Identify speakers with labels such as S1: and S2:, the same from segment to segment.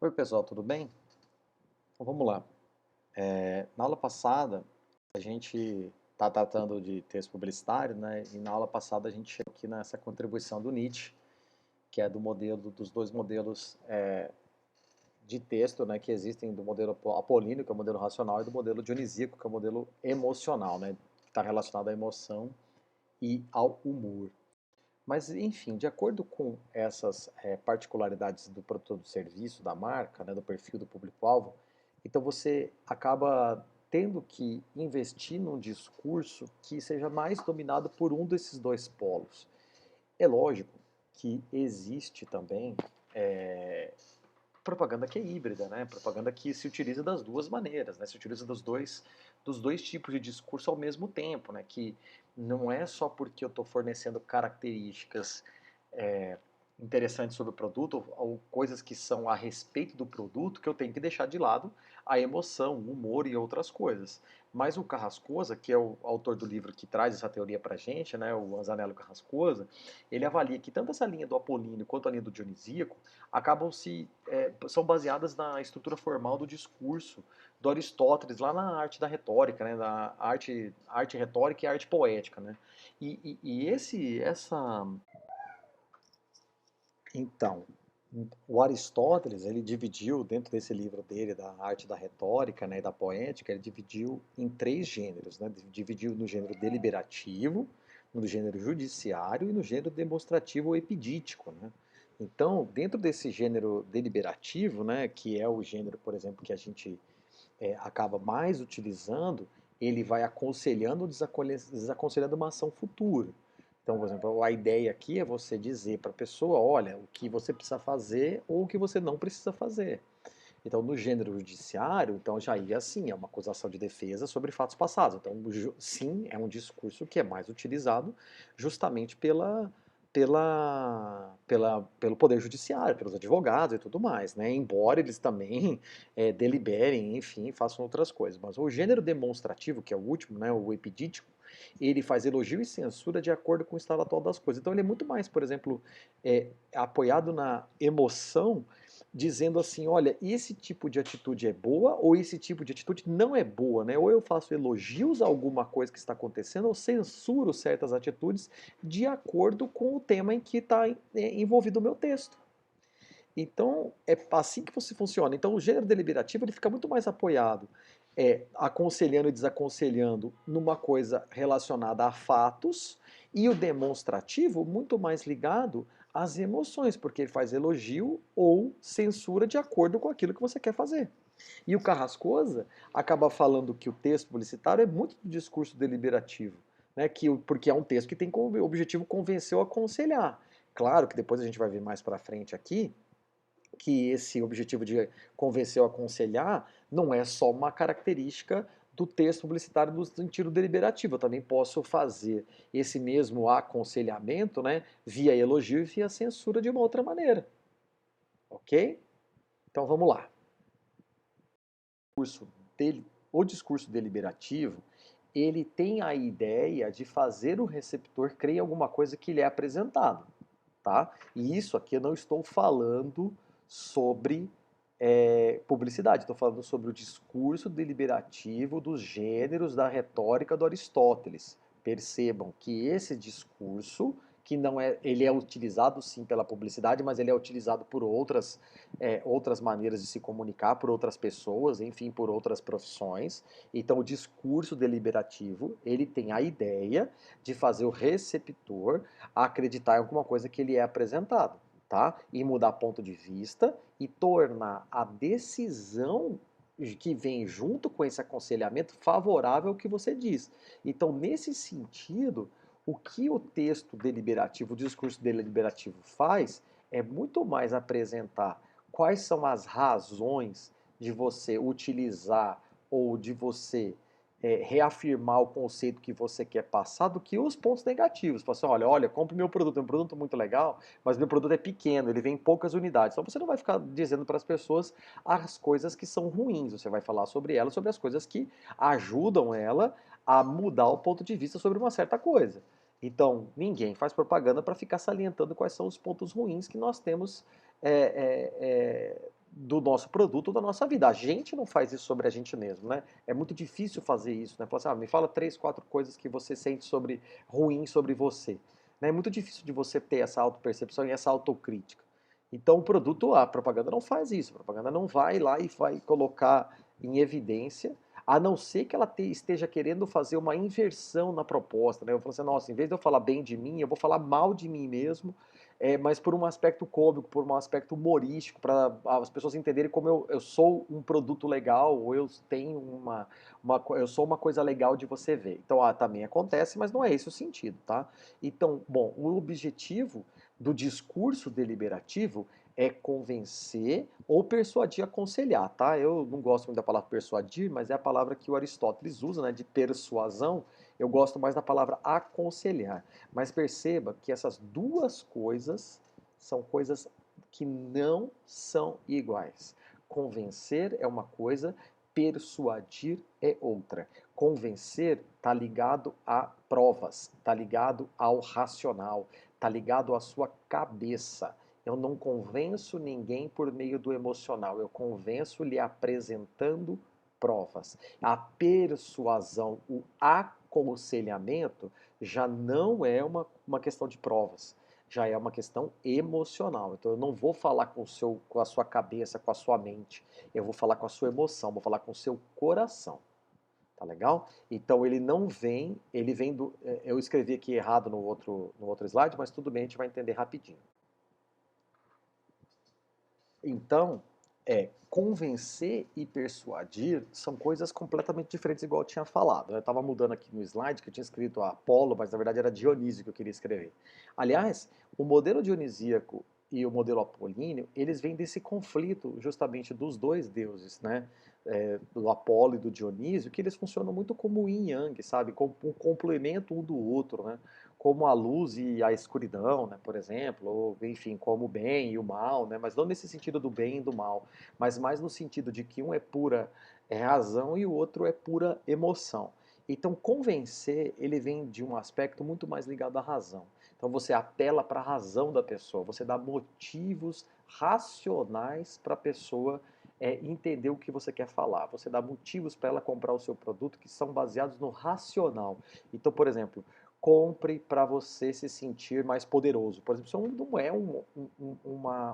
S1: Oi, pessoal, tudo bem? Então, vamos lá. Na aula passada, a gente está tratando de texto publicitário, né? E na aula passada a gente chegou aqui nessa contribuição do Nietzsche, que é do modelo, dos dois modelos de texto, né, que existem, do modelo apolíneo, que é o modelo racional, e do modelo dionisíaco, que é o modelo emocional, né? Que está relacionado à emoção e ao humor. Mas, enfim, de acordo com essas particularidades do produto ou do serviço, da marca, né, do perfil do público-alvo, então você acaba tendo que investir num discurso que seja mais dominado por um desses dois polos. É lógico que existe também é, propaganda que é híbrida, né? Propaganda que se utiliza das duas maneiras, né? Se utiliza dos dois tipos de discurso ao mesmo tempo, né? Que não é só porque eu estou fornecendo características é, interessantes sobre o produto ou coisas que são a respeito do produto que eu tenho que deixar de lado a emoção, o humor e outras coisas. Mas o Carrascosa, que é o autor do livro que traz essa teoria pra gente, né, o Anzanello Carrascosa, ele avalia que tanto essa linha do apolíneo quanto a linha do dionisíaco são baseadas na estrutura formal do discurso do Aristóteles lá na arte da retórica, né, da arte retórica e arte poética, né? E então, o Aristóteles, ele dividiu, dentro desse livro dele, da arte da retórica, né, e da poética, ele dividiu em três gêneros, né? Dividiu no gênero deliberativo, no gênero judiciário e no gênero demonstrativo ou epidítico, né? Então, dentro desse gênero deliberativo, né, que é o gênero, por exemplo, que a gente acaba mais utilizando, ele vai aconselhando ou desaconselhando uma ação futura. Então, por exemplo, a ideia aqui é você dizer para a pessoa, olha, o que você precisa fazer ou o que você não precisa fazer. Então, no gênero judiciário, então já ia assim, é uma acusação de defesa sobre fatos passados. Então, sim, é um discurso que é mais utilizado justamente pelo poder judiciário, pelos advogados e tudo mais, né? Embora eles também deliberem, enfim, façam outras coisas. Mas o gênero demonstrativo, que é o último, né, o epidítico, ele faz elogio e censura de acordo com o estado atual das coisas. Então ele é muito mais, por exemplo, apoiado na emoção, dizendo assim, olha, esse tipo de atitude é boa ou esse tipo de atitude não é boa, né? Ou eu faço elogios a alguma coisa que está acontecendo ou censuro certas atitudes de acordo com o tema em que está envolvido o meu texto. Então, é assim que você funciona. Então, o gênero deliberativo ele fica muito mais apoiado, aconselhando e desaconselhando numa coisa relacionada a fatos, e o demonstrativo muito mais ligado às emoções, porque ele faz elogio ou censura de acordo com aquilo que você quer fazer. E o Carrascosa acaba falando que o texto publicitário é muito do discurso deliberativo, né? Porque é um texto que tem como objetivo convencer ou aconselhar. Claro que depois a gente vai ver mais para frente aqui que esse objetivo de convencer ou aconselhar não é só uma característica do texto publicitário no sentido deliberativo. Eu também posso fazer esse mesmo aconselhamento, né, via elogio e via censura de uma outra maneira. Ok? Então vamos lá. O discurso deliberativo, ele tem a ideia de fazer o receptor crer em alguma coisa que lhe é apresentado, tá? E isso aqui eu não estou falando sobre publicidade, estou falando sobre o discurso deliberativo dos gêneros da retórica do Aristóteles. Percebam que esse discurso, que não é, ele é utilizado sim pela publicidade, mas ele é utilizado por outras maneiras de se comunicar, por outras pessoas, enfim, por outras profissões. Então, o discurso deliberativo, ele tem a ideia de fazer o receptor acreditar em alguma coisa que ele é apresentado, tá? E mudar ponto de vista e tornar a decisão que vem junto com esse aconselhamento favorável ao que você diz. Então, nesse sentido, o que o texto deliberativo, o discurso deliberativo faz é muito mais apresentar quais são as razões de você utilizar ou de você reafirmar o conceito que você quer passar do que os pontos negativos. Falar assim, olha, compre meu produto, é um produto muito legal, mas meu produto é pequeno, ele vem em poucas unidades. Então você não vai ficar dizendo para as pessoas as coisas que são ruins, você vai falar sobre ela, sobre as coisas que ajudam ela a mudar o ponto de vista sobre uma certa coisa. Então, ninguém faz propaganda para ficar salientando quais são os pontos ruins que nós temos é, é, é, do nosso produto, da nossa vida. A gente não faz isso sobre a gente mesmo, né? É muito difícil fazer isso, né? Falar assim, me fala 3, 4 coisas que você sente ruim sobre você. Né? É muito difícil de você ter essa autopercepção e essa autocrítica. Então o produto, a propaganda não faz isso. A propaganda não vai lá e vai colocar em evidência, a não ser que ela esteja querendo fazer uma inversão na proposta, né? Eu falo assim, nossa, em vez de eu falar bem de mim, eu vou falar mal de mim mesmo, mas por um aspecto cômico, por um aspecto humorístico, para as pessoas entenderem como eu sou um produto legal, ou eu tenho eu sou uma coisa legal de você ver. Então, também acontece, mas não é esse o sentido, tá? Então, bom, o objetivo do discurso deliberativo é convencer ou persuadir, aconselhar, tá? Eu não gosto muito da palavra persuadir, mas é a palavra que o Aristóteles usa, né, de persuasão. Eu gosto mais da palavra aconselhar. Mas perceba que essas duas coisas são coisas que não são iguais. Convencer é uma coisa, persuadir é outra. Convencer está ligado a provas, está ligado ao racional, está ligado à sua cabeça. Eu não convenço ninguém por meio do emocional, eu convenço lhe apresentando provas. A persuasão, o aconselhamento, já não é uma questão de provas, já é uma questão emocional. Então eu não vou falar com a sua cabeça, com a sua mente, eu vou falar com a sua emoção, vou falar com o seu coração. Tá legal? Então ele não vem, ele vem do. Eu escrevi aqui errado no outro slide, mas tudo bem, a gente vai entender rapidinho. Então, convencer e persuadir são coisas completamente diferentes, igual eu tinha falado. Eu estava mudando aqui no slide, que eu tinha escrito Apolo, mas na verdade era Dionísio que eu queria escrever. Aliás, o modelo dionisíaco e o modelo apolíneo, eles vêm desse conflito justamente dos dois deuses, né? Do Apolo e do Dionísio, que eles funcionam muito como yin e yang, sabe? Como um complemento um do outro, né? Como a luz e a escuridão, né, por exemplo, ou enfim, como o bem e o mal, né, mas não nesse sentido do bem e do mal, mas mais no sentido de que um é pura razão e o outro é pura emoção. Então, convencer, ele vem de um aspecto muito mais ligado à razão. Então, você apela para a razão da pessoa, você dá motivos racionais para a pessoa entender o que você quer falar. Você dá motivos para ela comprar o seu produto que são baseados no racional. Então, por exemplo, compre para você se sentir mais poderoso. Por exemplo, isso não é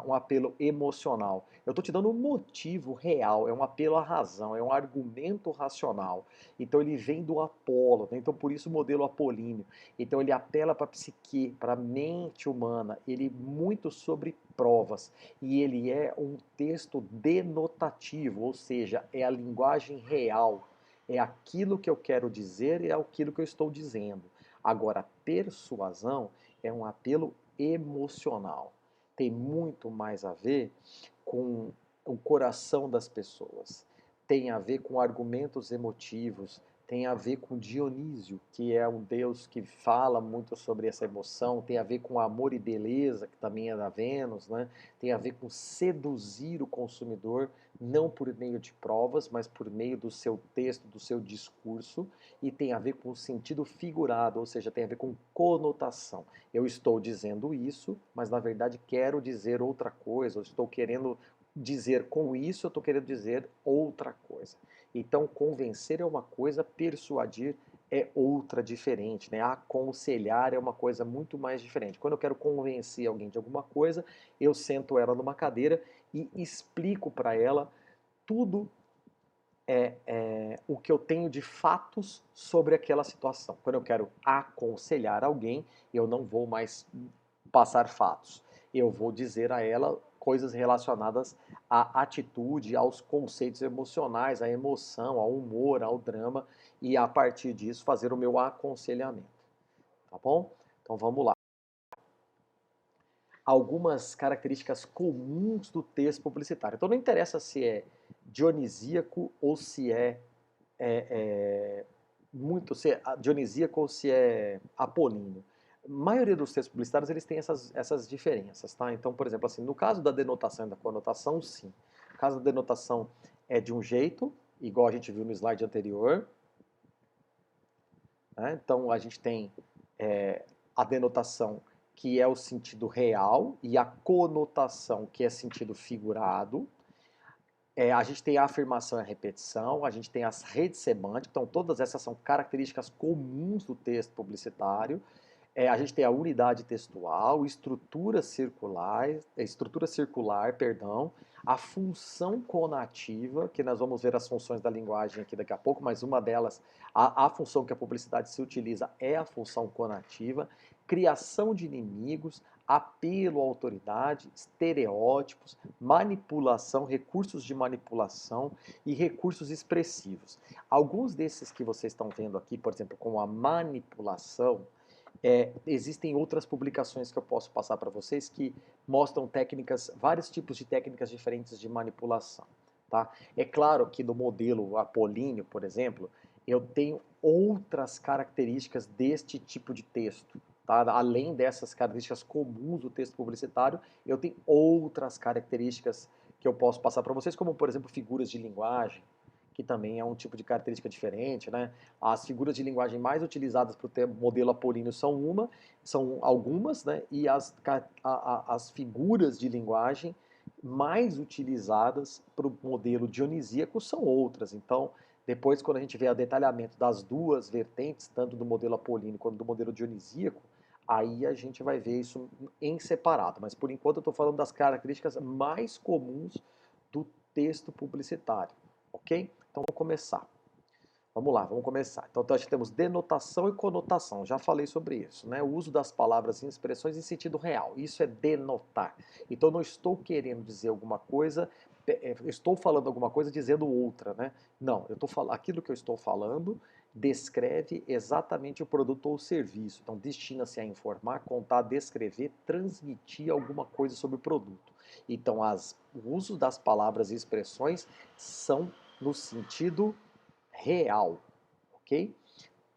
S1: um apelo emocional. Eu estou te dando um motivo real, é um apelo à razão, é um argumento racional. Então ele vem do Apolo, né? Então por isso o modelo apolíneo. Então ele apela para a psique, para a mente humana, ele muito sobre provas. E ele é um texto denotativo, ou seja, é a linguagem real. É aquilo que eu quero dizer e é aquilo que eu estou dizendo. Agora, persuasão é um apelo emocional. Tem muito mais a ver com o coração das pessoas. Tem a ver com argumentos emotivos, tem a ver com Dionísio, que é um deus que fala muito sobre essa emoção, tem a ver com amor e beleza, que também é da Vênus, né? Tem a ver com seduzir o consumidor, não por meio de provas, mas por meio do seu texto, do seu discurso, e tem a ver com o sentido figurado, ou seja, tem a ver com conotação. Eu estou dizendo isso, mas na verdade quero dizer outra coisa, eu estou querendo dizer com isso, eu estou querendo dizer outra coisa. Então, convencer é uma coisa, persuadir é outra diferente, né? Aconselhar é uma coisa muito mais diferente. Quando eu quero convencer alguém de alguma coisa, eu sento ela numa cadeira e explico para ela tudo o que eu tenho de fatos sobre aquela situação. Quando eu quero aconselhar alguém, eu não vou mais passar fatos. Eu vou dizer a ela coisas relacionadas à atitude, aos conceitos emocionais, à emoção, ao humor, ao drama, e a partir disso fazer o meu aconselhamento. Tá bom? Então vamos lá. Algumas características comuns do texto publicitário. Então não interessa se é dionisíaco ou se é se é dionisíaco ou se é apolíneo. A maioria dos textos publicitários eles têm essas diferenças, tá? Então, por exemplo, assim, no caso da denotação e da conotação, sim. No caso da denotação é de um jeito, igual a gente viu no slide anterior, né? Então a gente tem a denotação que é o sentido real e a conotação que é sentido figurado. A gente tem a afirmação e a repetição, a gente tem as redes semânticas, então todas essas são características comuns do texto publicitário. A gente tem a unidade textual, estrutura circular, perdão, a função conativa, que nós vamos ver as funções da linguagem aqui daqui a pouco, mas uma delas, a função que a publicidade se utiliza é a função conativa, criação de inimigos, apelo à autoridade, estereótipos, manipulação, recursos de manipulação e recursos expressivos. Alguns desses que vocês estão vendo aqui, por exemplo, como a manipulação, existem outras publicações que eu posso passar para vocês que mostram técnicas, vários tipos de técnicas diferentes de manipulação. Tá? É claro que no modelo apolíneo, por exemplo, eu tenho outras características deste tipo de texto. Tá? Além dessas características comuns do texto publicitário, eu tenho outras características que eu posso passar para vocês, como, por exemplo, figuras de linguagem, que também é um tipo de característica diferente, né? As figuras de linguagem mais utilizadas para o modelo apolíneo são algumas, né? E as figuras de linguagem mais utilizadas para o modelo dionisíaco são outras. Então, depois, quando a gente vê o detalhamento das duas vertentes, tanto do modelo apolíneo quanto do modelo dionisíaco, aí a gente vai ver isso em separado. Mas, por enquanto, eu estou falando das características mais comuns do texto publicitário, ok? Então vamos começar. Vamos lá, vamos começar. Então nós temos denotação e conotação. Já falei sobre isso, né? O uso das palavras e expressões em sentido real. Isso é denotar. Então não estou querendo dizer alguma coisa, estou falando alguma coisa dizendo outra, né? Não, eu estou falando, aquilo que eu estou falando descreve exatamente o produto ou serviço. Então destina-se a informar, contar, descrever, transmitir alguma coisa sobre o produto. Então o uso das palavras e expressões são no sentido real, ok?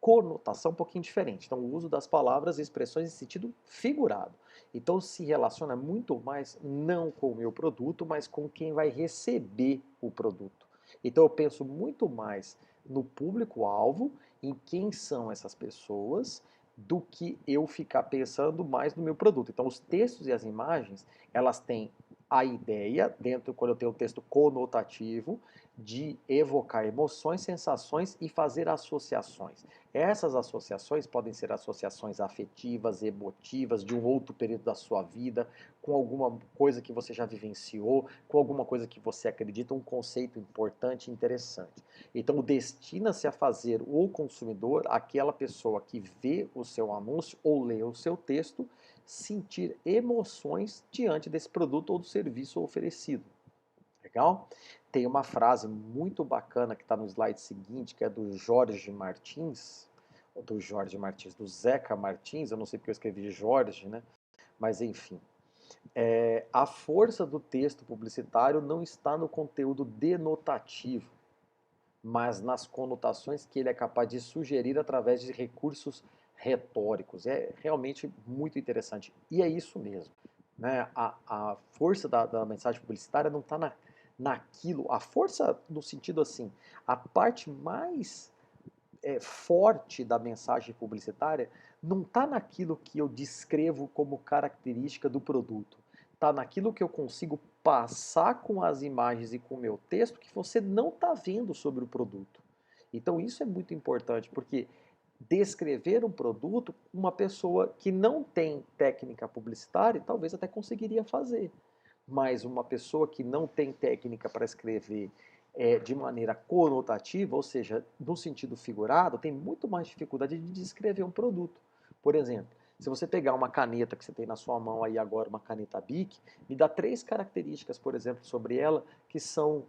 S1: Conotação um pouquinho diferente. Então, o uso das palavras e expressões em sentido figurado. Então, se relaciona muito mais não com o meu produto, mas com quem vai receber o produto. Então, eu penso muito mais no público-alvo, em quem são essas pessoas, do que eu ficar pensando mais no meu produto. Então, os textos e as imagens, elas têm a ideia, dentro, quando eu tenho o texto conotativo, de evocar emoções, sensações e fazer associações. Essas associações podem ser associações afetivas, emotivas, de um outro período da sua vida, com alguma coisa que você já vivenciou, com alguma coisa que você acredita, um conceito importante e interessante. Então, destina-se a fazer o consumidor, aquela pessoa que vê o seu anúncio ou lê o seu texto, sentir emoções diante desse produto ou do serviço oferecido. Legal? Tem uma frase muito bacana que está no slide seguinte, que é do Jorge Martins, do Zeca Martins, eu não sei porque eu escrevi Jorge, né? Mas enfim. A força do texto publicitário não está no conteúdo denotativo, mas nas conotações que ele é capaz de sugerir através de recursos retóricos. É realmente muito interessante. E é isso mesmo. Né? A força da mensagem publicitária não está naquilo. A força no sentido assim, a parte mais forte da mensagem publicitária não está naquilo que eu descrevo como característica do produto. Está naquilo que eu consigo passar com as imagens e com o meu texto que você não está vendo sobre o produto. Então isso é muito importante, porque descrever um produto, uma pessoa que não tem técnica publicitária talvez até conseguiria fazer. Mas uma pessoa que não tem técnica para escrever de maneira conotativa, ou seja, no sentido figurado, tem muito mais dificuldade de descrever um produto. Por exemplo, se você pegar uma caneta que você tem na sua mão aí agora, uma caneta Bic, me dá 3 características, por exemplo, sobre ela, que são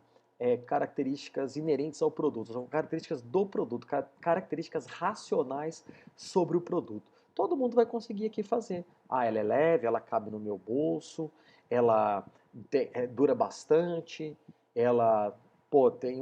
S1: características inerentes ao produto, são características do produto, características racionais sobre o produto. Todo mundo vai conseguir aqui fazer. Ah, ela é leve, ela cabe no meu bolso, ela dura bastante, ela tem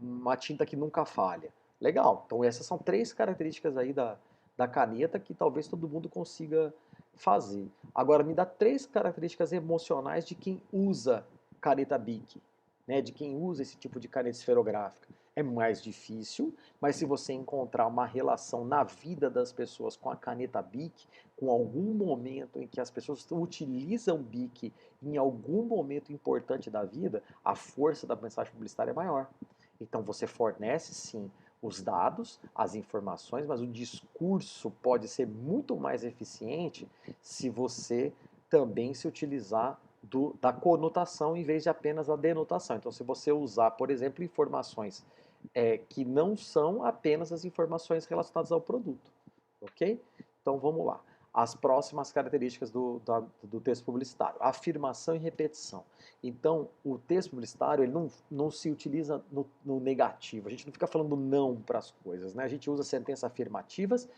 S1: uma tinta que nunca falha. Legal, então essas são 3 características aí da caneta que talvez todo mundo consiga fazer. Agora, me dá 3 características emocionais de quem usa caneta Bic, né, de quem usa esse tipo de caneta esferográfica.
S2: é mais difícil, mas se você encontrar uma relação na vida das pessoas com a caneta Bic, com algum momento em que as pessoas utilizam Bic em algum momento importante da vida, a força da mensagem publicitária é maior. Então você fornece sim os dados, as informações, mas o discurso pode ser muito mais eficiente se você também se utilizar da conotação em vez de apenas a denotação. Então, se você usar, por exemplo, informações que não são apenas as informações relacionadas ao produto, ok? Então, vamos lá. As próximas características do texto publicitário. Afirmação e repetição. Então, o texto publicitário ele não se utiliza no negativo. A gente não fica falando não para as coisas, né? A gente usa sentenças afirmativas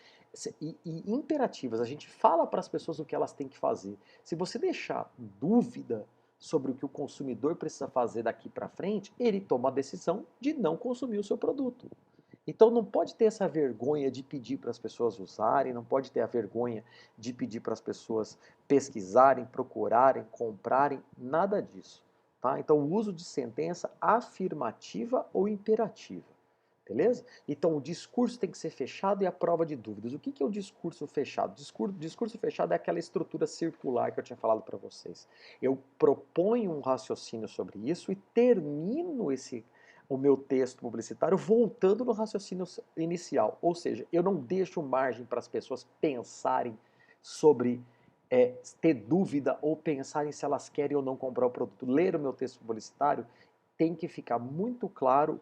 S2: e imperativas. A gente fala para as pessoas o que elas têm que fazer. Se você deixar dúvida sobre o que o consumidor precisa fazer daqui para frente, ele toma a decisão de não consumir o seu produto. Então não pode ter essa vergonha de pedir para as pessoas usarem, não pode ter a vergonha de pedir para as pessoas pesquisarem, procurarem, comprarem, nada disso. Tá? Então o uso de sentença afirmativa ou imperativa. Beleza? Então o discurso tem que ser fechado e a prova de dúvidas. O que é o discurso fechado? Discurso fechado é aquela estrutura circular que eu tinha falado para vocês. Eu proponho um raciocínio sobre isso e termino o meu texto publicitário voltando no raciocínio inicial. Ou seja, eu não deixo margem para as pessoas pensarem sobre ter dúvida ou pensarem se elas querem ou não comprar o produto. Ler o meu texto publicitário tem que ficar muito claro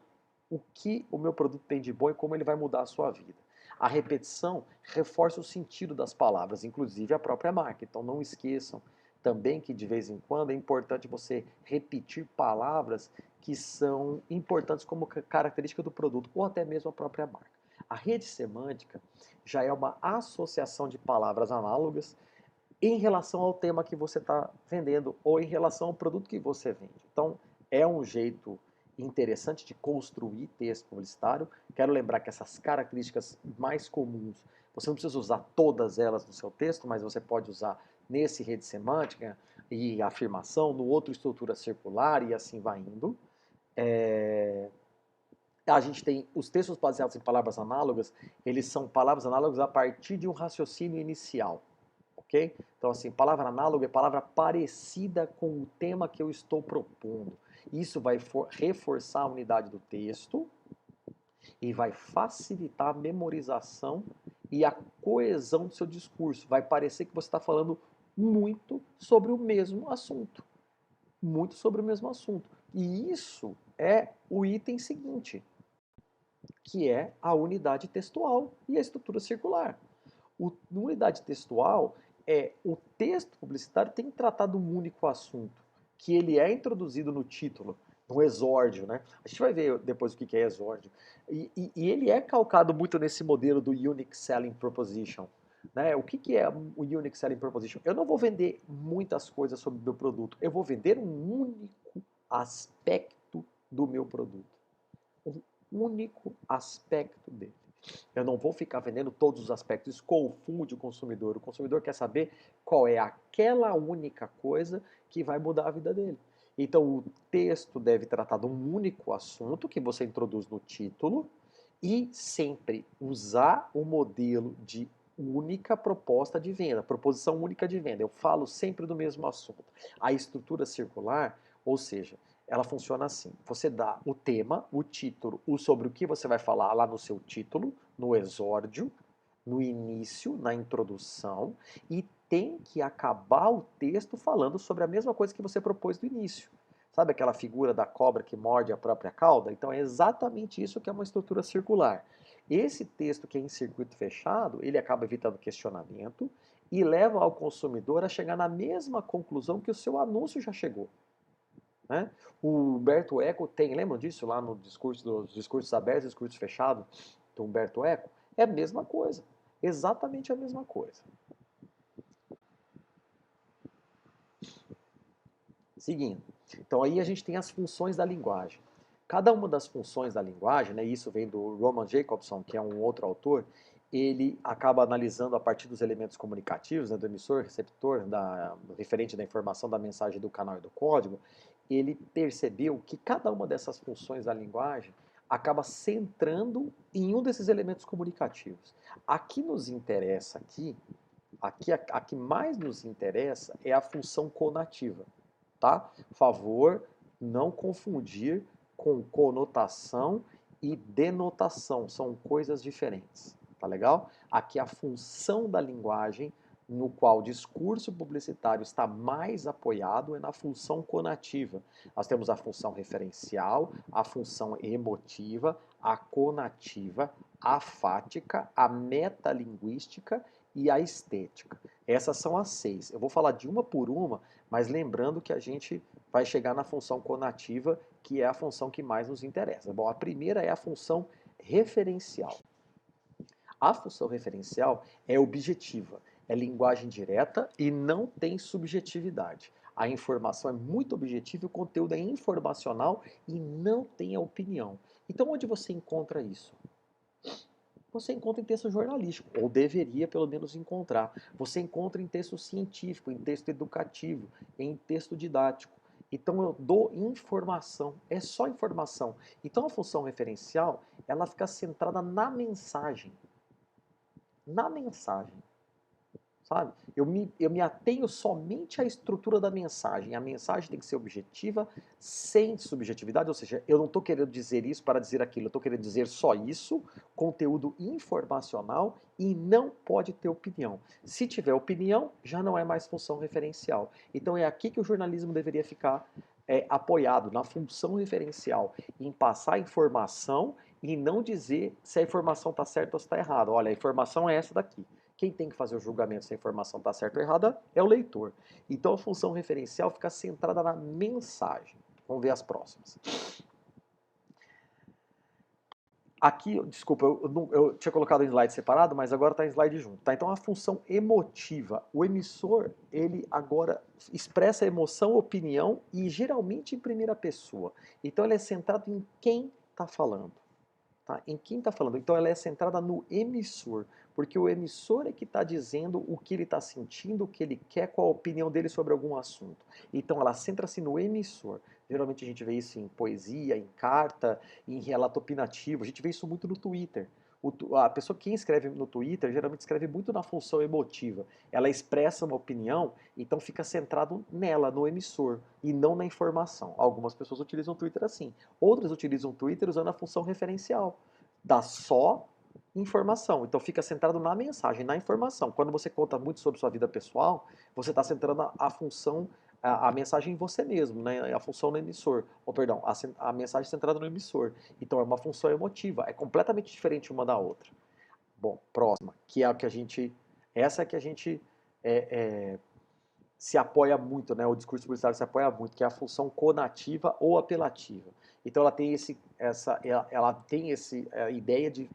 S2: o que o meu produto tem de bom e como ele vai mudar a sua vida. A repetição reforça o sentido das palavras, inclusive a própria marca. Então não esqueçam também que de vez em quando é importante você repetir palavras que são importantes como característica do produto ou até mesmo a própria marca. A rede semântica já é uma associação de palavras análogas em relação ao tema que você está vendendo ou em relação ao produto que você vende. Então, é um jeito interessante de construir texto publicitário. Quero lembrar que essas características mais comuns, você não precisa usar todas elas no seu texto, mas você pode usar nesse rede semântica e afirmação, no outro estrutura circular e assim vai indo. A gente tem os textos baseados em palavras análogas, eles são palavras análogas a partir de um raciocínio inicial. Ok? Então, assim, palavra análoga é palavra parecida com o tema que eu estou propondo. Isso vai reforçar a unidade do texto e vai facilitar a memorização e a coesão do seu discurso. Vai parecer que você está falando muito sobre o mesmo assunto. Muito sobre o mesmo assunto. E isso é o item seguinte, que é a unidade textual e a estrutura circular. Unidade textual é o texto publicitário tem que tratar de um único assunto, que ele é introduzido no título, no exórdio, né? A gente vai ver depois o que é exórdio. E ele é calcado muito nesse modelo do Unique Selling Proposition. Né? O que é o Unique Selling Proposition? Eu não vou vender muitas coisas sobre o meu produto, eu vou vender um único aspecto do meu produto. Um único aspecto dele. Eu não vou ficar vendendo todos os aspectos. Isso confunde o consumidor. O consumidor quer saber qual é aquela única coisa que vai mudar a vida dele. Então, o texto deve tratar de um único assunto que você introduz no título e sempre usar o modelo de única proposta de venda, proposição única de venda. Eu falo sempre do mesmo assunto. A estrutura circular, ou seja, ela funciona assim. Você dá o tema, o título, o sobre o que você vai falar lá no seu título, no exórdio, no início, na introdução, e tem que acabar o texto falando sobre a mesma coisa que você propôs no início. Sabe aquela figura da cobra que morde a própria cauda? Então é exatamente isso que é uma estrutura circular. Esse texto que é em circuito fechado, ele acaba evitando questionamento e leva ao consumidor a chegar na mesma conclusão que o seu anúncio já chegou. Né? O Humberto Eco tem, lembram disso lá no discurso dos discursos abertos e discursos fechados do Humberto Eco? É a mesma coisa, exatamente a mesma coisa. Seguindo, então aí a gente tem as funções da linguagem. Cada uma das funções da linguagem, né, isso vem do Roman Jacobson, que é um outro autor, ele acaba analisando a partir dos elementos comunicativos, né, do emissor, receptor, referente da informação, da mensagem, do canal e do código, ele percebeu que cada uma dessas funções da linguagem acaba centrando em um desses elementos comunicativos. A que nos interessa a que mais nos interessa é a função conativa, tá? Favor não confundir com conotação e denotação, são coisas diferentes, tá legal? Aqui a função da linguagem no qual o discurso publicitário está mais apoiado é na função conativa. Nós temos a função referencial, a função emotiva, a conativa, a fática, a metalinguística e a estética. Essas são as 6. Eu vou falar de uma por uma, mas lembrando que a gente vai chegar na função conativa, que é a função que mais nos interessa. Bom, a primeira é a função referencial. A função referencial é objetiva, é linguagem direta e não tem subjetividade. A informação é muito objetiva, o conteúdo é informacional e não tem a opinião. Então, onde você encontra isso? Você encontra em texto jornalístico, ou deveria pelo menos encontrar. Você encontra em texto científico, em texto educativo, em texto didático. Então eu dou informação, é só informação. Então a função referencial, ela fica centrada na mensagem. Na mensagem. Sabe? Eu me atenho somente à estrutura da mensagem. A mensagem tem que ser objetiva, sem subjetividade, ou seja, eu não estou querendo dizer isso para dizer aquilo, eu estou querendo dizer só isso, conteúdo informacional e não pode ter opinião. Se tiver opinião, já não é mais função referencial. Então é aqui que o jornalismo deveria ficar apoiado, na função referencial, em passar informação e não dizer se a informação está certa ou se está errada. Olha, a informação é essa daqui. Quem tem que fazer o julgamento se a informação está certa ou errada é o leitor. Então a função referencial fica centrada na mensagem. Vamos ver as próximas. Aqui, desculpa, eu tinha colocado em slide separado, mas agora está em slide junto. Tá? Então a função emotiva. O emissor, ele agora expressa emoção, opinião e geralmente em primeira pessoa. Então ele é centrado em quem está falando. Tá? Em quem está falando. Então ela é centrada no emissor, porque o emissor é que está dizendo o que ele está sentindo, o que ele quer, qual a opinião dele sobre algum assunto. Então ela centra-se no emissor. Geralmente a gente vê isso em poesia, em carta, em relato opinativo. A gente vê isso muito no Twitter. A pessoa que escreve no Twitter geralmente escreve muito na função emotiva. Ela expressa uma opinião, então fica centrado nela, no emissor, e não na informação. Algumas pessoas utilizam o Twitter assim. Outras utilizam o Twitter usando a função referencial. Dá só informação. Então fica centrado na mensagem, na informação. Quando você conta muito sobre sua vida pessoal, você está centrando a função, a mensagem em você mesmo, né? A função no emissor. Ou perdão, a mensagem centrada no emissor. Então é uma função emotiva, é completamente diferente uma da outra. Bom, próxima, que é a que a gente. Essa é que a gente se apoia muito, né? O discurso publicitário se apoia muito, que é a função conativa ou apelativa. Então ela tem ela tem a ideia de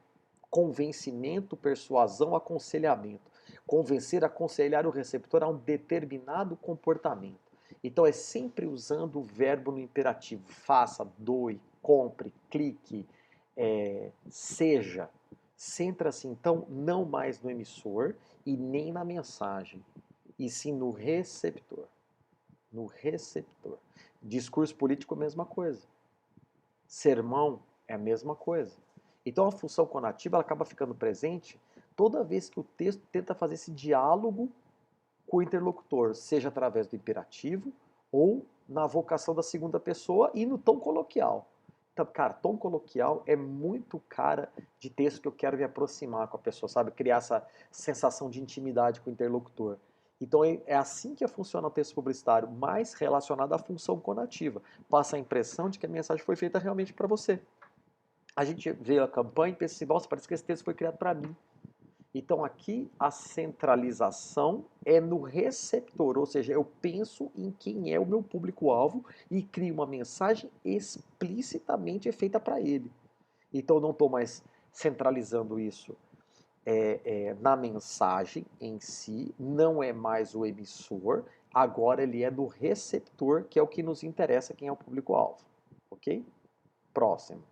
S2: convencimento, persuasão, aconselhamento. Convencer, aconselhar o receptor a um determinado comportamento. Então é sempre usando o verbo no imperativo. Faça, doe, compre, clique, seja. Centra-se então não mais no emissor e nem na mensagem, e sim no receptor. No receptor. Discurso político, mesma coisa. Sermão é a mesma coisa. Então a função conativa ela acaba ficando presente toda vez que o texto tenta fazer esse diálogo com o interlocutor, seja através do imperativo ou na vocação da segunda pessoa e no tom coloquial. Então, cara, tom coloquial é muito cara de texto que eu quero me aproximar com a pessoa, sabe? Criar essa sensação de intimidade com o interlocutor. Então é assim que funciona o texto publicitário, mais relacionado à função conativa. Passa a impressão de que a mensagem foi feita realmente para você. A gente vê a campanha e pensa assim, nossa, parece que esse texto foi criado para mim. Então aqui a centralização é no receptor, ou seja, eu penso em quem é o meu público-alvo e crio uma mensagem explicitamente feita para ele. Então eu não estou mais centralizando isso na mensagem em si, não é mais o emissor, agora ele é no receptor, que é o que nos interessa, quem é o público-alvo. Ok? Próximo.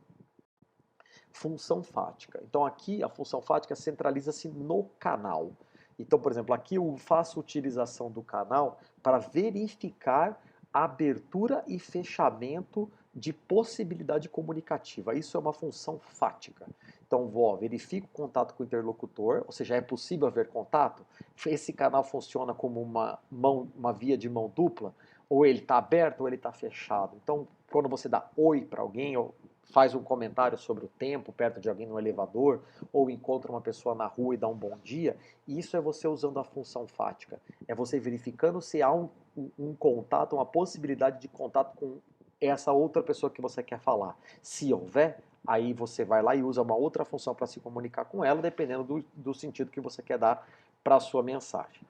S2: Função fática. Então aqui a função fática centraliza-se no canal. Então, por exemplo, aqui eu faço utilização do canal para verificar a abertura e fechamento de possibilidade comunicativa. Isso é uma função fática. Então, verifica o contato com o interlocutor, ou seja, é possível haver contato? Esse canal funciona como uma via de mão dupla? Ou ele está aberto ou ele está fechado? Então, quando você dá oi para alguém, ou faz um comentário sobre o tempo perto de alguém no elevador, ou encontra uma pessoa na rua e dá um bom dia, isso é você usando a função fática. É você verificando se há um contato, uma possibilidade de contato com essa outra pessoa que você quer falar. Se houver, aí você vai lá e usa uma outra função para se comunicar com ela, dependendo do sentido que você quer dar para a sua mensagem.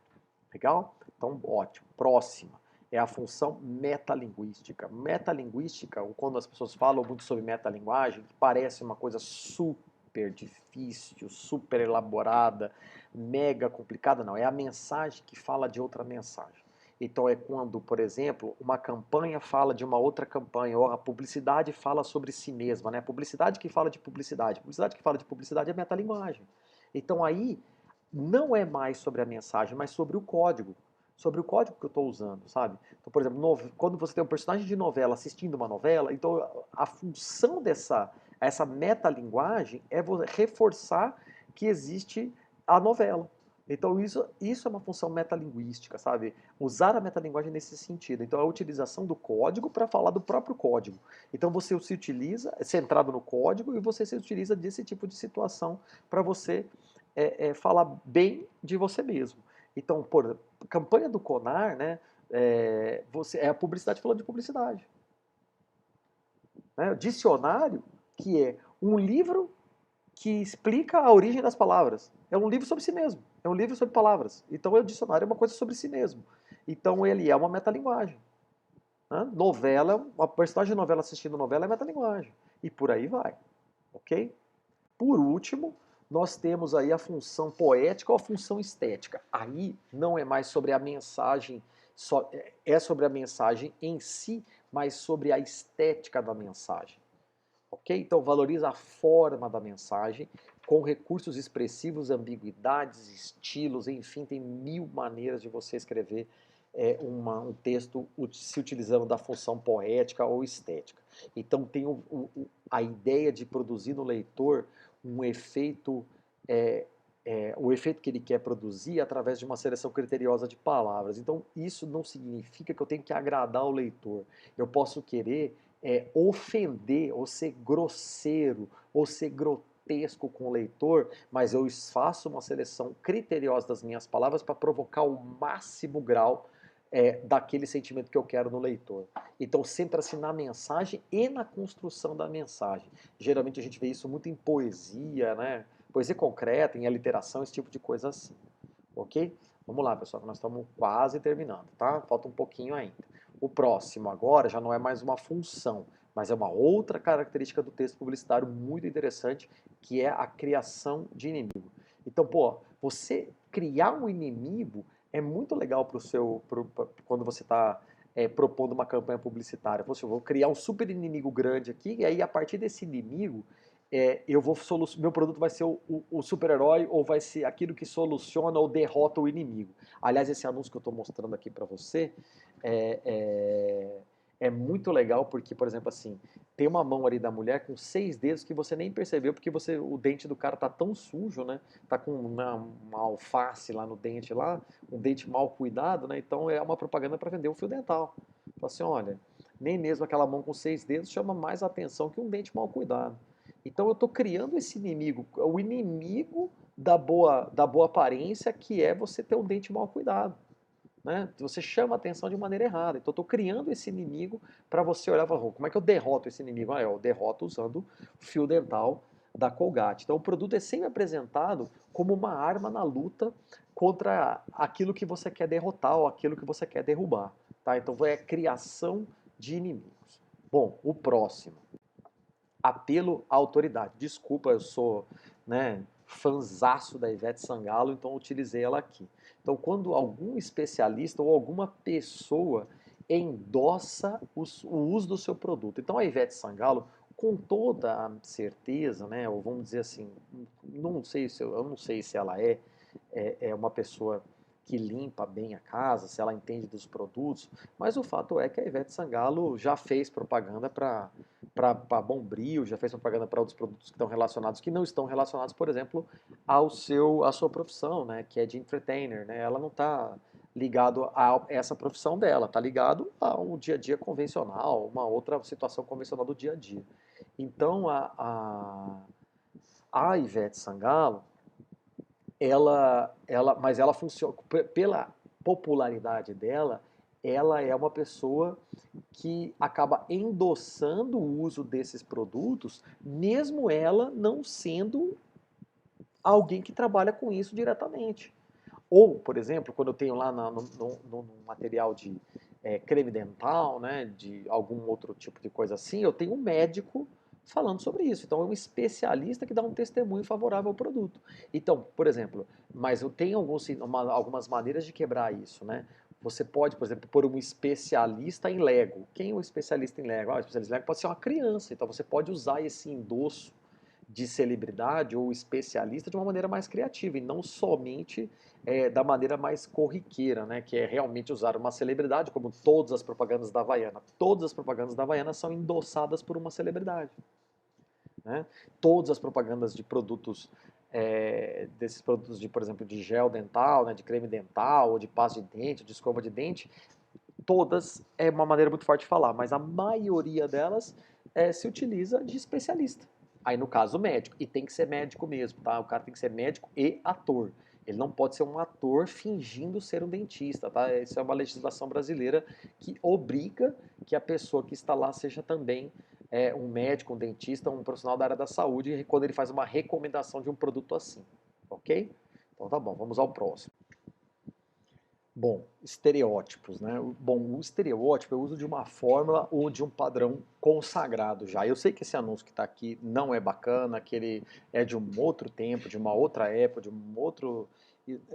S2: Legal? Então, ótimo. Próxima é a função metalinguística. Metalinguística, quando as pessoas falam muito sobre metalinguagem, parece uma coisa super difícil, super elaborada, mega complicada. Não, é a mensagem que fala de outra mensagem. Então é quando, por exemplo, uma campanha fala de uma outra campanha, ou a publicidade fala sobre si mesma, né? Publicidade que fala de publicidade. Publicidade que fala de publicidade é metalinguagem. Então aí não é mais sobre a mensagem, mas sobre o código. Sobre o código que eu estou usando, sabe? Então, por exemplo, quando você tem um personagem de novela assistindo uma novela, então a função essa metalinguagem é reforçar que existe a novela. Então isso é uma função metalinguística, sabe? Usar a metalinguagem nesse sentido. Então a utilização do código para falar do próprio código. Então você se utiliza, é centrado no código, e você se utiliza desse tipo de situação para você falar bem de você mesmo. Então, por campanha do Conar, né? É a publicidade falando de publicidade. Né? O dicionário, que é um livro que explica a origem das palavras. É um livro sobre si mesmo. É um livro sobre palavras. Então, o dicionário é uma coisa sobre si mesmo. Então, ele é uma metalinguagem. Né? Novela, uma personagem de novela assistindo novela é metalinguagem. E por aí vai. Ok? Por último, nós temos aí a função poética ou a função estética. Aí não é mais sobre a mensagem, é sobre a mensagem em si, mas sobre a estética da mensagem. Ok? Então valoriza a forma da mensagem com recursos expressivos, ambiguidades, estilos, enfim, tem mil maneiras de você escrever um texto se utilizando da função poética ou estética. Então tem a ideia de produzir no leitor um efeito, o efeito que ele quer produzir através de uma seleção criteriosa de palavras. Então isso não significa que eu tenho que agradar o leitor. Eu posso querer ofender, ou ser grosseiro, ou ser grotesco com o leitor, mas eu faço uma seleção criteriosa das minhas palavras para provocar o máximo grau daquele sentimento que eu quero no leitor. Então centra-se na mensagem e na construção da mensagem. Geralmente a gente vê isso muito em poesia, né? Poesia concreta, em aliteração, esse tipo de coisa assim. Ok? Vamos lá, pessoal, que nós estamos quase terminando, tá? Falta um pouquinho ainda. O próximo agora já não é mais uma função, mas é uma outra característica do texto publicitário muito interessante, que é a criação de inimigo. Então, pô, você criar um inimigo é muito legal quando você está propondo uma campanha publicitária. Poxa, eu vou criar um super inimigo grande aqui, e aí a partir desse inimigo meu produto vai ser o super-herói, ou vai ser aquilo que soluciona ou derrota o inimigo. Aliás, esse anúncio que eu estou mostrando aqui para você é muito legal porque, por exemplo, assim, tem uma mão ali da mulher com 6 dedos que você nem percebeu porque o dente do cara tá tão sujo, né? Tá com uma alface lá no dente lá, um dente mal cuidado, né? Então é uma propaganda para vender um fio dental. Fala assim, olha, nem mesmo aquela mão com 6 dedos chama mais atenção que um dente mal cuidado. Então eu estou criando esse inimigo, o inimigo da boa aparência, que é você ter um dente mal cuidado. Né? Você chama a atenção de maneira errada. Então eu estou criando esse inimigo para você olhar e falar, como é que eu derroto esse inimigo? Eu derroto usando o fio dental da Colgate. Então o produto é sempre apresentado como uma arma na luta contra aquilo que você quer derrotar ou aquilo que você quer derrubar. Tá? Então é a criação de inimigos. Bom, o próximo. Apelo à autoridade. Desculpa, eu sou, né, fanzaço da Ivete Sangalo, então utilizei ela aqui. Então, quando algum especialista ou alguma pessoa endossa o uso do seu produto. Então, a Ivete Sangalo, com toda a certeza, né, ou vamos dizer assim, eu não sei se ela é uma pessoa que limpa bem a casa, se ela entende dos produtos, mas o fato é que a Ivete Sangalo já fez propaganda para Bombril, já fez propaganda para outros produtos que estão relacionados, que não estão relacionados, por exemplo, à sua profissão, né, que é de entertainer, né? Ela não está ligado a essa profissão dela, está ligado ao dia a dia convencional, uma outra situação convencional do dia a dia. Então a Ivete Sangalo, mas ela funciona pela popularidade dela, ela é uma pessoa que acaba endossando o uso desses produtos, mesmo ela não sendo alguém que trabalha com isso diretamente. Ou, por exemplo, quando eu tenho lá no material de creme dental, né, de algum outro tipo de coisa assim, eu tenho um médico falando sobre isso. Então, é um especialista que dá um testemunho favorável ao produto. Então, por exemplo, mas eu tenho algumas maneiras de quebrar isso, né? Você pode, por exemplo, pôr um especialista em Lego. Quem é o especialista em Lego? O especialista em Lego pode ser uma criança. Então, você pode usar esse endosso de celebridade ou especialista de uma maneira mais criativa e não somente da maneira mais corriqueira, né, que é realmente usar uma celebridade, como todas as propagandas da Havaiana. Todas as propagandas da Havaiana são endossadas por uma celebridade. Né? Todas as propagandas de produtos, desses produtos de, por exemplo, de gel dental, né, de creme dental, ou de pasta de dente, ou de escova de dente, todas é uma maneira muito forte de falar, mas a maioria delas se utiliza de especialista. Aí no caso médico, e tem que ser médico mesmo, tá? O cara tem que ser médico e ator. Ele não pode ser um ator fingindo ser um dentista, tá? Essa é uma legislação brasileira que obriga que a pessoa que está lá seja também um médico, um dentista, um profissional da área da saúde, quando ele faz uma recomendação de um produto assim, ok? Então tá bom, vamos ao próximo. Bom, estereótipos, né? Bom, o estereótipo é o uso de uma fórmula ou de um padrão consagrado já. Eu sei que esse anúncio que está aqui não é bacana, que ele é de um outro tempo, de uma outra época, de um outro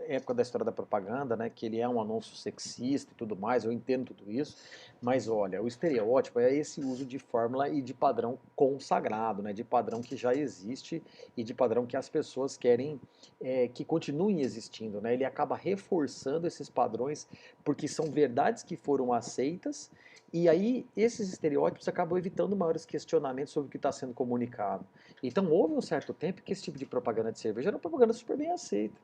S2: época da história da propaganda, né? Que ele é um anúncio sexista e tudo mais, eu entendo tudo isso, mas olha, o estereótipo é esse uso de fórmula e de padrão consagrado, né? De padrão que já existe e de padrão que as pessoas querem que continuem existindo, né? Ele acaba reforçando esses padrões porque são verdades que foram aceitas e aí esses estereótipos acabam evitando maiores questionamentos sobre o que está sendo comunicado. Então houve um certo tempo que esse tipo de propaganda de cerveja era uma propaganda super bem aceita,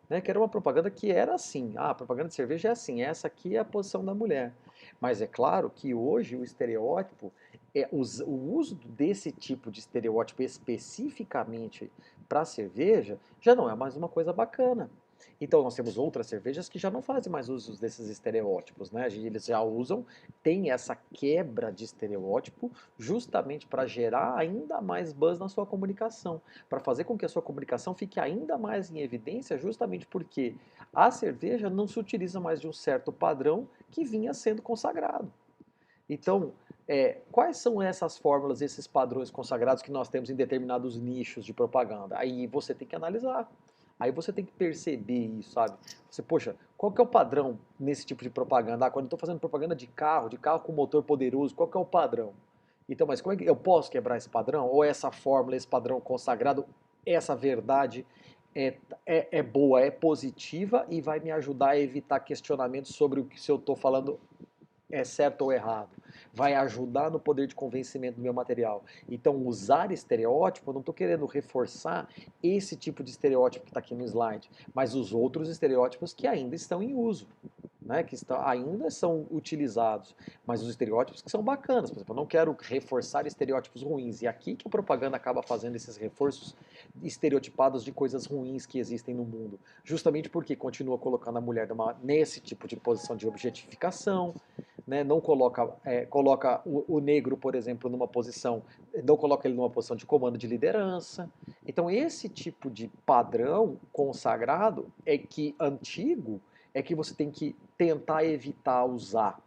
S2: né? Que era uma propaganda que era assim, a propaganda de cerveja é assim, essa aqui é a posição da mulher. Mas é claro que hoje o estereótipo o uso desse tipo de estereótipo especificamente para a cerveja já não é mais uma coisa bacana. Então nós temos outras cervejas que já não fazem mais uso desses estereótipos, né? Eles já usam, tem essa quebra de estereótipo justamente para gerar ainda mais buzz na sua comunicação, para fazer com que a sua comunicação fique ainda mais em evidência, justamente porque a cerveja não se utiliza mais de um certo padrão que vinha sendo consagrado. Então, quais são essas fórmulas, esses padrões consagrados que nós temos em determinados nichos de propaganda? Aí você tem que analisar. Aí você tem que perceber isso, sabe? Você, poxa, qual que é o padrão nesse tipo de propaganda? Ah, quando eu estou fazendo propaganda de carro com motor poderoso, qual que é o padrão? Então, mas como é que eu posso quebrar esse padrão? Ou essa fórmula, esse padrão consagrado, essa verdade é boa, é positiva e vai me ajudar a evitar questionamentos sobre o que se eu estou falando é certo ou errado, vai ajudar no poder de convencimento do meu material. Então, usar estereótipo, eu não estou querendo reforçar esse tipo de estereótipo que está aqui no slide, mas os outros estereótipos que ainda estão em uso. Né, que ainda são utilizados, mas os estereótipos que são bacanas. Por exemplo, eu não quero reforçar estereótipos ruins. E aqui que a propaganda acaba fazendo esses reforços estereotipados de coisas ruins que existem no mundo. Justamente porque continua colocando a mulher nesse tipo de posição de objetificação, né, não coloca o negro, por exemplo, numa posição, não coloca ele numa posição de comando de liderança. Então, esse tipo de padrão consagrado antigo, é que você tem que tentar evitar usar,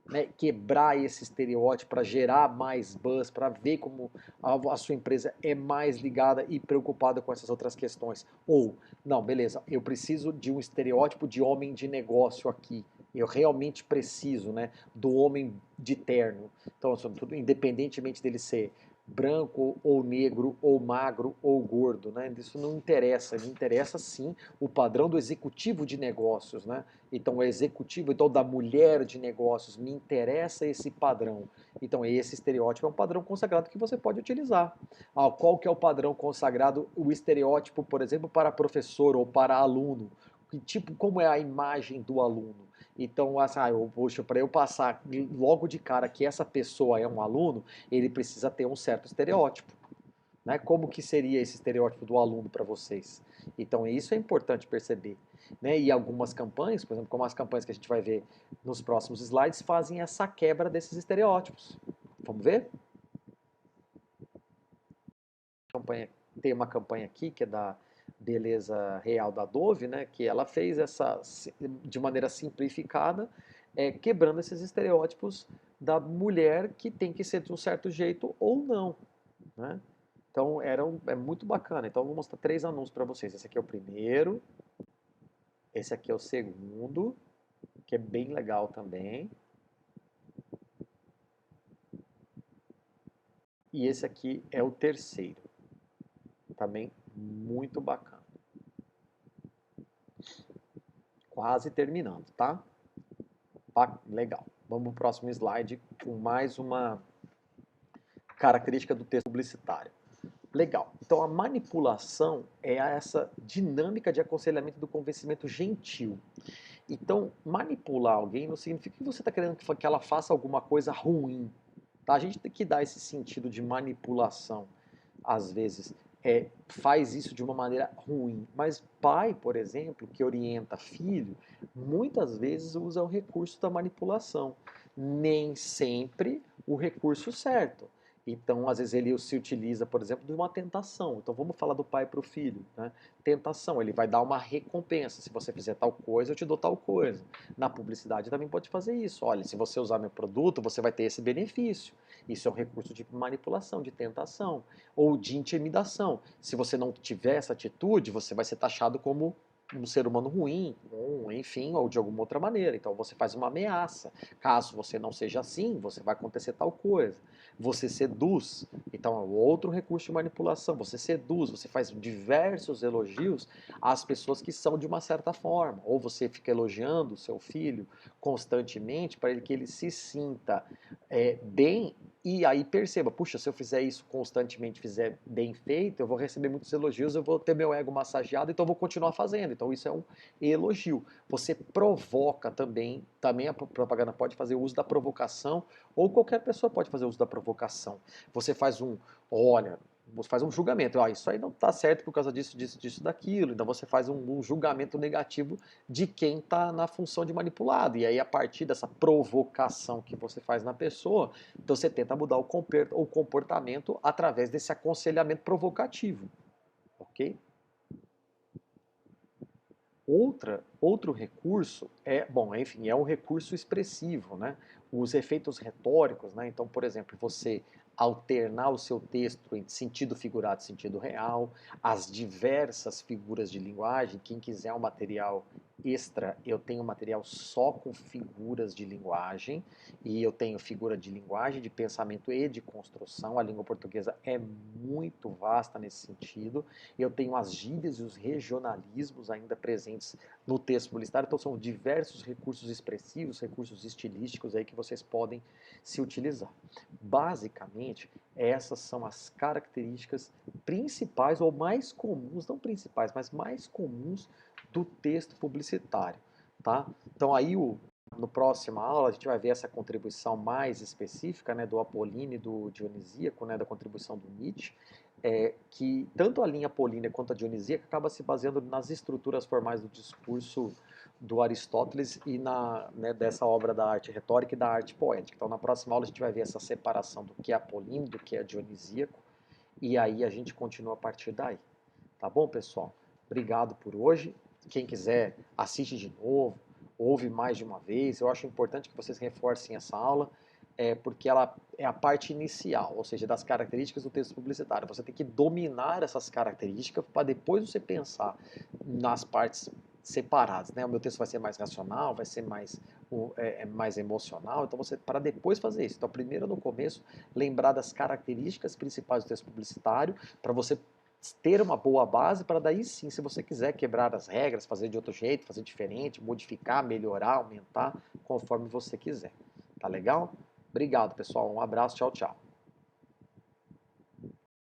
S2: né, quebrar esse estereótipo para gerar mais buzz, para ver como a sua empresa é mais ligada e preocupada com essas outras questões. Ou, não, beleza, eu preciso de um estereótipo de homem de negócio aqui. Eu realmente preciso, né, do homem de terno. Então, tudo, independentemente dele ser branco ou negro ou magro ou gordo, né? Isso não interessa, me interessa sim o padrão do executivo de negócios, né? Então o executivo, então da mulher de negócios, me interessa esse padrão. Então esse estereótipo é um padrão consagrado que você pode utilizar. Ah, qual que é o padrão consagrado, o estereótipo, por exemplo, para professor ou para aluno? Que tipo, como é a imagem do aluno? Então, assim, poxa, para eu passar logo de cara que essa pessoa é um aluno, ele precisa ter um certo estereótipo. Né? Como que seria esse estereótipo do aluno para vocês? Então, isso é importante perceber. Né? E algumas campanhas, por exemplo, como as campanhas que a gente vai ver nos próximos slides, fazem essa quebra desses estereótipos. Vamos ver? Tem uma campanha aqui que é da Beleza Real da Dove, né, que ela fez essa de maneira simplificada, quebrando esses estereótipos da mulher que tem que ser de um certo jeito ou não, né? Então é muito bacana. Então eu vou mostrar 3 anúncios para vocês. Esse aqui é o primeiro, esse aqui é o segundo, que é bem legal também, e esse aqui é o terceiro, também muito bacana. Quase terminando, tá? Legal. Vamos para o próximo slide com mais uma característica do texto publicitário. Legal. Então a manipulação é essa dinâmica de aconselhamento do convencimento gentil. Então, manipular alguém não significa que você está querendo que ela faça alguma coisa ruim. Tá? A gente tem que dar esse sentido de manipulação. Às vezes, faz isso de uma maneira ruim. Mas pai, por exemplo, que orienta filho, muitas vezes usa o recurso da manipulação. Nem sempre o recurso certo. Então, às vezes, ele se utiliza, por exemplo, de uma tentação. Então, vamos falar do pai para o filho. Né? Tentação, ele vai dar uma recompensa. Se você fizer tal coisa, eu te dou tal coisa. Na publicidade também pode fazer isso. Olha, se você usar meu produto, você vai ter esse benefício. Isso é um recurso de manipulação, de tentação ou de intimidação. Se você não tiver essa atitude, você vai ser taxado como um ser humano ruim, ou enfim, ou de alguma outra maneira. Então você faz uma ameaça. Caso você não seja assim, você vai acontecer tal coisa. Você seduz, então é outro recurso de manipulação. Você seduz, você faz diversos elogios às pessoas que são de uma certa forma. Ou você fica elogiando o seu filho constantemente para que ele se sinta bem. E aí perceba, puxa, se eu fizer isso constantemente, fizer bem feito, eu vou receber muitos elogios, eu vou ter meu ego massageado, então eu vou continuar fazendo. Então isso é um elogio. Você provoca também a propaganda pode fazer uso da provocação, ou qualquer pessoa pode fazer uso da provocação. Você faz olha, você faz um julgamento, isso aí não está certo por causa disso, disso, disso, daquilo. Então você faz um julgamento negativo de quem está na função de manipulado. E aí, a partir dessa provocação que você faz na pessoa, então você tenta mudar o comportamento através desse aconselhamento provocativo. Ok? Outro recurso enfim, é um recurso expressivo, né? Os efeitos retóricos, né? Então, por exemplo, você alternar o seu texto em sentido figurado e sentido real, as diversas figuras de linguagem. Quem quiser um material extra, eu tenho material só com figuras de linguagem, e eu tenho figura de linguagem, de pensamento e de construção. A língua portuguesa é muito vasta nesse sentido. Eu tenho as gírias e os regionalismos ainda presentes no texto publicitário, então são diversos recursos expressivos, recursos estilísticos aí que vocês podem se utilizar. Basicamente, essas são as características principais ou mais comuns, não principais, mas mais comuns do texto publicitário, tá? Então aí no próxima aula a gente vai ver essa contribuição mais específica, né, do Apolíneo e do Dionisíaco, né, da contribuição do Nietzsche, que tanto a linha apolínea quanto a dionisíaca acaba se baseando nas estruturas formais do discurso do Aristóteles e dessa obra da arte retórica e da arte poética. Então, na próxima aula a gente vai ver essa separação do que é apolíneo, do que é dionisíaco, e aí a gente continua a partir daí. Tá bom, pessoal? Obrigado por hoje. Quem quiser, assiste de novo, ouve mais de uma vez. Eu acho importante que vocês reforcem essa aula, porque ela é a parte inicial, ou seja, das características do texto publicitário. Você tem que dominar essas características para depois você pensar nas partes separadas, né? O meu texto vai ser mais racional, vai ser mais mais emocional, então você para depois fazer isso. Então, primeiro no começo, lembrar das características principais do texto publicitário, para você ter uma boa base, para daí sim, se você quiser quebrar as regras, fazer de outro jeito, fazer diferente, modificar, melhorar, aumentar, conforme você quiser. Tá legal? Obrigado, pessoal. Um abraço, tchau, tchau.